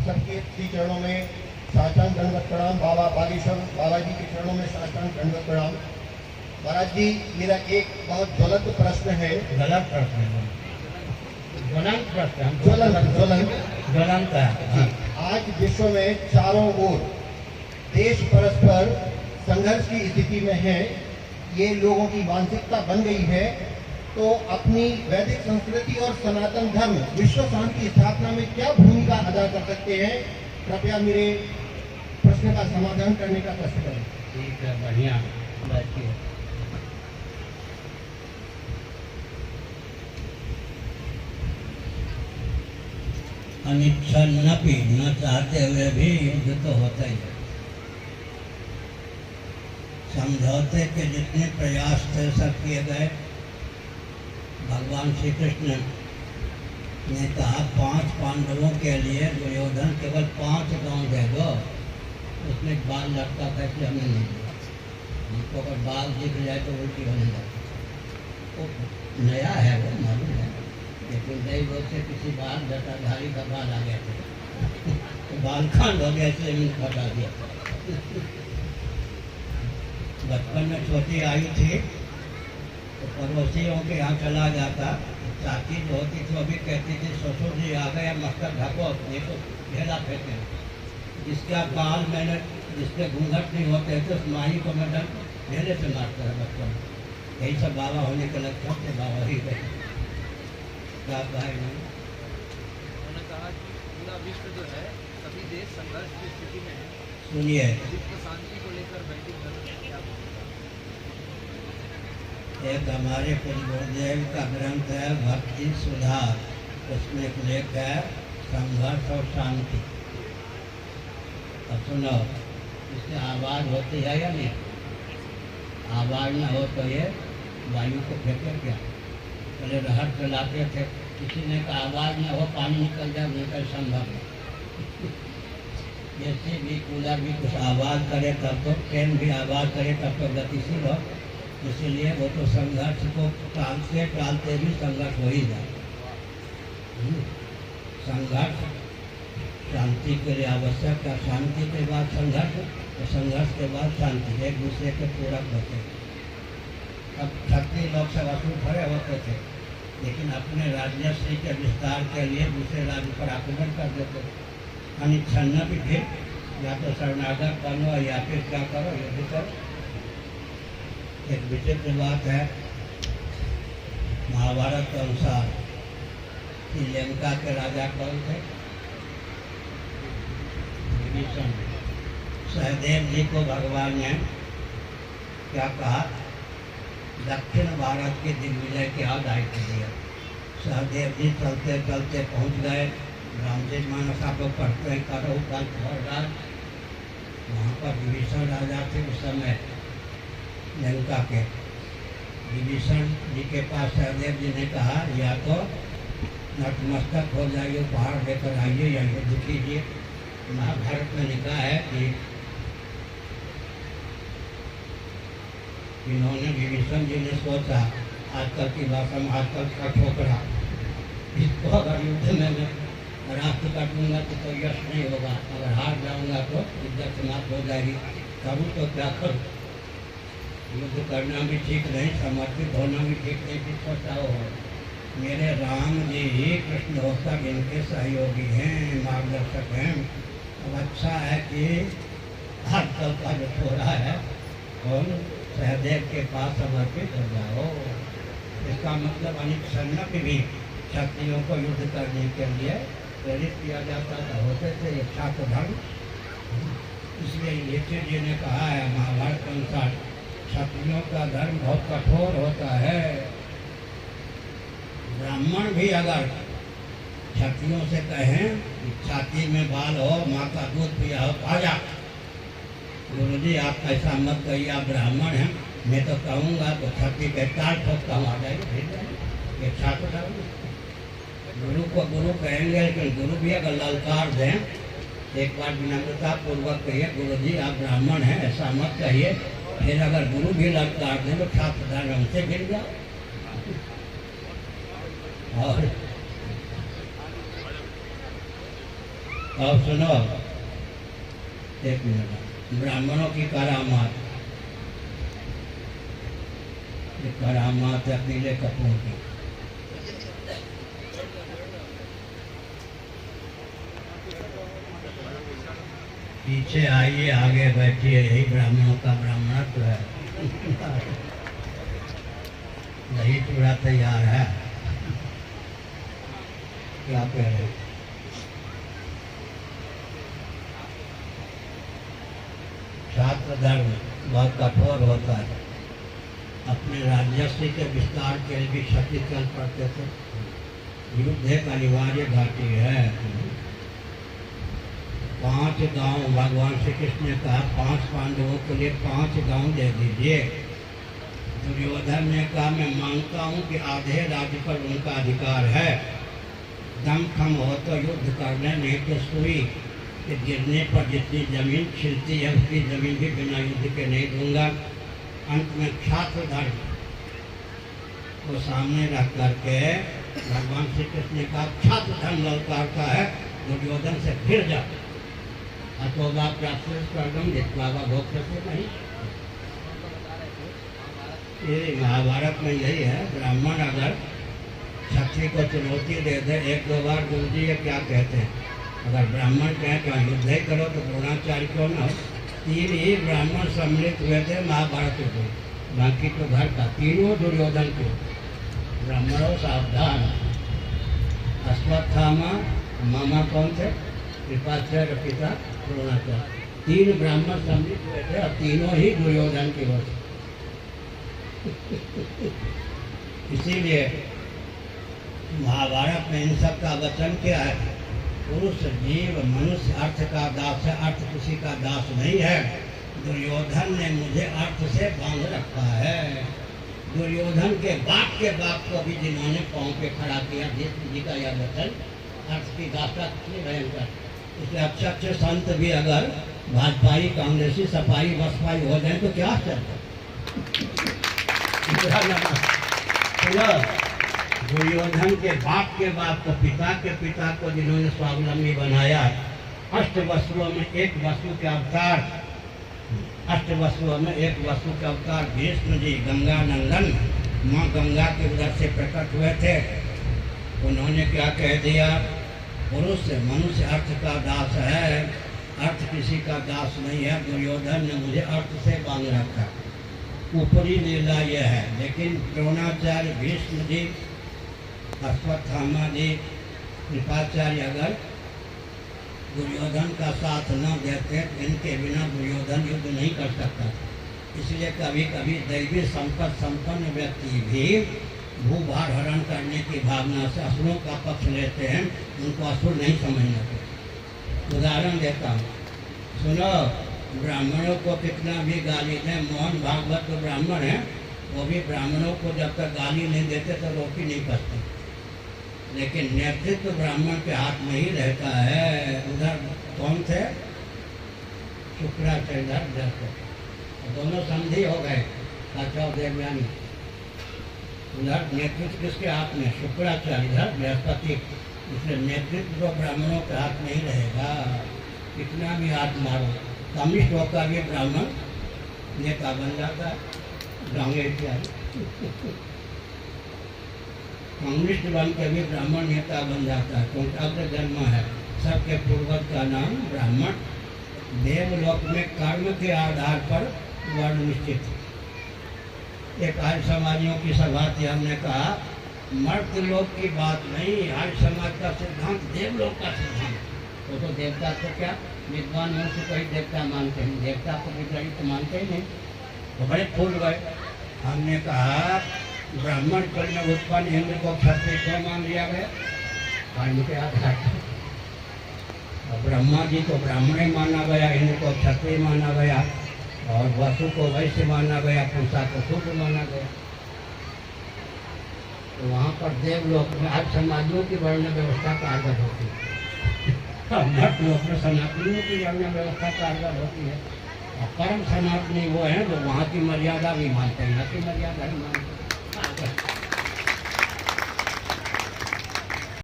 सबके श्री चरणों में साष्टांग दंडवत प्रणाम। बाबा बागेश्वर बाबा जी के चरणों में साष्टांग दंडवत प्रणाम। महाराज जी, मेरा एक बहुत ज्वलंत प्रश्न है। गलत प्रश्न है, ज्वलंत प्रश्न, ज्वलंत है जी। आज विश्व में चारों ओर देश परस्पर संघर्ष की स्थिति में है। ये लोगों की मानसिकता बन गई है। तो अपनी वैदिक संस्कृति और सनातन धर्म विश्व शांति की स्थापना में क्या भूमिका अदा कर सकते हैं? कृपया मेरे प्रश्न का समाधान करने का कष्ट करें। ठीक है, बढ़िया, बैठिए। अनिच्छन्नपि न चाहते हुए भी युद्ध तो होता ही है। समझौते के जितने प्रयास थे सब किए गए। भगवान श्री कृष्ण ने कहा 5 पांडवों के लिए दुर्योधन केवल 5 गांव दे दो। उसमें एक बाल लटका था, इसलिए हमें नहीं दिया। हमको अगर बाल दिख जाए तो उल्टी होने लगती। वो नया है, वो मालूम है, लेकिन नई वो से किसी बाल जटाधारी का बाल आ गया था तो बाल खंड हो गया, इसलिए मुझे हटा दिया। बचपन में छोटी आयु थी तो पड़ोसियों के यहाँ चला जाता। चाची जो होती थी वो भी कहती थी ससुर जी आ गए, मस्तक ढको, देखो ढेला फेंके। जिसका बाल मैंने, जिसके घूंघट नहीं होते थे उस माही को मैं ढेले से मारता है बचपन। यही सब बाबा होने के लक्षण थे। बाबा ही गए भाई ने उन्होंने कहा कि पूरा विश्व जो है सभी देश संघर्ष की स्थिति में है। सुनिए, विश्व शांति को लेकर वैदिक धर्म क्या बोलता है? एक हमारे कुल गुरुदेव का ग्रंथ है भक्ति सुधार। उसमें एक लेख है संघर्ष और शांति। अब सुनो, इससे आवाज़ होती है या नहीं? आवाज़ ना हो तो ये वायु को फेंके क्या? पहले रहर चलाते थे, किसी ने कहा आवाज़ ना हो पानी निकल जाए, निकल संभव है। जैसे भी कूलर भी कुछ आवाज़ करे तब तो, ट्रेन भी आवाज़ करे तब तो गतिशील हो। इसलिए वो तो संघर्ष को टालते टालते भी संघर्ष हो ही जाए। संघर्ष शांति के लिए आवश्यक है। शांति के बाद संघर्ष, तो संघर्ष के बाद शांति, एक दूसरे के पूरक होते हैं। अब क्षत्रिय लोग सब असुर खड़े होते थे, लेकिन अपने राज्यश्री के विस्तार के लिए दूसरे राज्य पर आक्रमण कर देते थे। अनिच्छन्न भी थे, या तो शरणागत बनो या फिर क्या करो, युद्ध करो। एक विचित्र बात है, महाभारत के अनुसार श्रीलंका के राजा कौन थे? विभीषण। सहदेव जी को भगवान ने क्या कहा? दक्षिण भारत के दिग्विजय के यहाँ दायित्व दिया। सहदेव जी चलते चलते पहुँच गए रामचरित मानस आप लोग पढ़ते हैं, करो कल राज। वहाँ पर विभीषण राजा थे उस समय लंका के। विभीषण जी के पास सहदेव जी ने कहा या तो नतमस्तक हो जाइए, पहाड़ लेकर आइए या युद्ध कीजिए। महाभारत में लिखा है कि इन्होंने विभीषण जी ने सोचा, आजकल की भाषा में आजकल का ठोकरा, इसको अगर युद्ध में मैं राष्ट्र काटूंगा तो यश नहीं होगा, अगर हार जाऊंगा तो इज्जत समाप्त हो जाएगी। करूँ तो क्या करूँ? युद्ध करना भी ठीक नहीं, समर्पित होना भी ठीक नहीं। फिर सोचा हो मेरे राम जी ही कृष्ण होकर इनके सहयोगी हैं, मार्गदर्शक हैं। अब अच्छा है कि आजकल का जो हो रहा है और सहदेव के पास समर्पित हो जाओ। इसका मतलब अनिच्छन्न भी क्षत्रियों को युद्ध करने के लिए प्रेरित किया जाता था, होते थे ये छात्र धर्म। इसलिए युधिष्ठिर जी ने कहा है महाभारत के अनुसार क्षत्रियों का धर्म बहुत कठोर होता है। ब्राह्मण भी अगर क्षत्रियों से कहें छाती में बाल हो, माँ का दूध पिया हो, आ जा गुरु जी आप ऐसा मत कहिए, आप ब्राह्मण हैं, मैं तो कहूँगा तो छाती पे ताल ठोकता हूँ, आ जाएगी फिर जाएगी। ये छात्र धर्म। गुरु को गुरु कहेंगे, लेकिन गुरु भी अगर ललकार दें, एक बार विनम्रता पूर्वक कहिए गुरु जी आप ब्राह्मण हैं, ऐसा मत कहिए। फिर अगर गुरु भी ललकार दें तो छात्र धर्म से गिर जाओ। और अब सुनो, एक मिनट। ब्राह्मणों की करामात, ये करामात है पीले कपड़ों की। पीछे आइए, आगे बैठिए, यही ब्राह्मणों का ब्राह्मणत्व है। यही पूरा तैयार है। क्या कह रहे? छात्र धर्म बहुत कठोर होता है। अपने राजस्व के विस्तार के लिए भी क्षति चल पड़ते थे। युद्ध एक अनिवार्य घाटी है। 5 गांव, भगवान श्री कृष्ण ने कहा 5 पांडवों के लिए 5 गांव दे दीजिए। दुर्योधन ने कहा मैं मानता हूं कि आधे राज्य पर उनका अधिकार है, दम खम हो तो युद्ध करने, नहीं तो सुई कि गिरने पर जितनी जमीन छिलती है उसकी जमीन भी बिना युद्ध के नहीं दूंगा। अंत में छात्र धर्म को सामने रख करके भगवान श्री कृष्ण ने कहा छात्र धर्म ललकारता है, दुर्योधन से फिर जा। अथवा प्राप्त स्वर्गम जितवा भोग करते नहीं। ये महाभारत में यही है। ब्राह्मण अगर क्षत्रिय को चुनौती दे दे 1-2 बार, गुरु जी ये क्या कहते हैं, अगर ब्राह्मण कहें कि युद्ध ही करो तो द्रोणाचार्य क्यों न हो। 3 ही ब्राह्मण सम्मिलित हुए थे महाभारत में, बाकी तो घर का। तीनों दुर्योधन के। ब्राह्मणों सावधान। अश्वत्थामा मामा कौन थे? कृपाचार्य पिता द्रोणाचार्य। 3 ब्राह्मण सम्मिलित हुए थे और तीनों ही दुर्योधन के हो। इसीलिए महाभारत में इन सब का वचन क्या है? पुरुष जीव मनुष्य अर्थ का दास है, अर्थ किसी का दास नहीं है। दुर्योधन ने मुझे अर्थ से बांध रखा है। दुर्योधन के बाप को भी जिन्होंने पांव पे खड़ा किया, जी का यह वचन, अर्थ की दास्ता कितनी भयंकर। इसलिए अच्छे संत भी अगर भाजपाई, कांग्रेसी, सपाई, बसपाई हो जाए तो क्या चलता। दुर्योधन के बाप को, पिता के पिता को जिन्होंने स्वावलंबी बनाया, 8 वसुओं में एक वसु के अवतार, 8 वसुओं में एक वसु के अवतार भीष्म जी, गंगा नंदन, माँ गंगा के उधर से प्रकट हुए थे। उन्होंने क्या कह दिया? पुरुष मनुष्य अर्थ का दास है, अर्थ किसी का दास नहीं है। दुर्योधन ने मुझे अर्थ से बांध रखा। ऊपरी लीला यह है। लेकिन द्रोणाचार्य, भीष्म जी, अश्वत्थामा जी, कृपाचार्य अगर दुर्योधन का साथ न देते तो इनके बिना दुर्योधन युद्ध नहीं कर सकता। इसलिए कभी कभी दैवी संपत्ति संपन्न व्यक्ति भी भूभार हरण करने की भावना से असुरों का पक्ष लेते हैं। उनको असुर नहीं समझना चाहिए। उदाहरण देता हूँ, सुनो, ब्राह्मणों को कितना भी गाली दें, मोहन भागवत तो ब्राह्मण है, वो भी ब्राह्मणों को जब तक गाली नहीं देते तो रोटी नहीं पसते। लेकिन नेतृत्व ब्राह्मण के हाथ में ही रहता है। उधर कौन थे? शुक्राचार्य। दोनों संधि हो गए, अच्छा देवयानी। उधर नेतृत्व किसके हाथ में? शुक्राचार्य। इधर बृहस्पति। इसलिए नेतृत्व तो ब्राह्मणों के हाथ में ही रहेगा। कितना भी हाथ मारो, कम्युनिस्ट होकर भी ब्राह्मण नेता बन जाता है। कम्युनिस्ट बन के भी ब्राह्मण नेता बन जाता है, क्योंकि अग्र जन्म है। सबके पूर्वज का नाम ब्राह्मण। देवलोक में कर्म के आधार पर वर्ण निश्चित। एक आर्य समाजियों की सभा थी, हमने कहा मर्द लोक की बात नहीं, आर्य समाज का सिद्धांत देवलोक का सिद्धांत। तो देवता तो क्या, विद्वान मनुष्य को ही देवता मानते हैं, देवता को विद्वान तो मानते ही नहीं। तो बड़े फूल गए। हमने कहा ब्राह्मण कुल में उत्पन्न इंद्र को क्षत्रिय क्यों मान लिया गया? कर्म के आधार पर। ब्रह्मा जी को ब्राह्मण ही माना गया, इंद्र को क्षत्रिय माना गया, और वसु को वैश्य माना गया, पूषा को शूद्र माना गया। तो वहाँ पर देवलोक में आज समाजियों की वर्ण व्यवस्था कारगर होती है, मर्द लोक में सनातनियों की वर्ण व्यवस्था कारगर होती है। और परम सनातनी वो है जो वहाँ की मर्यादा भी मानते हैं, यहाँ की मर्यादा ही मानते हैं।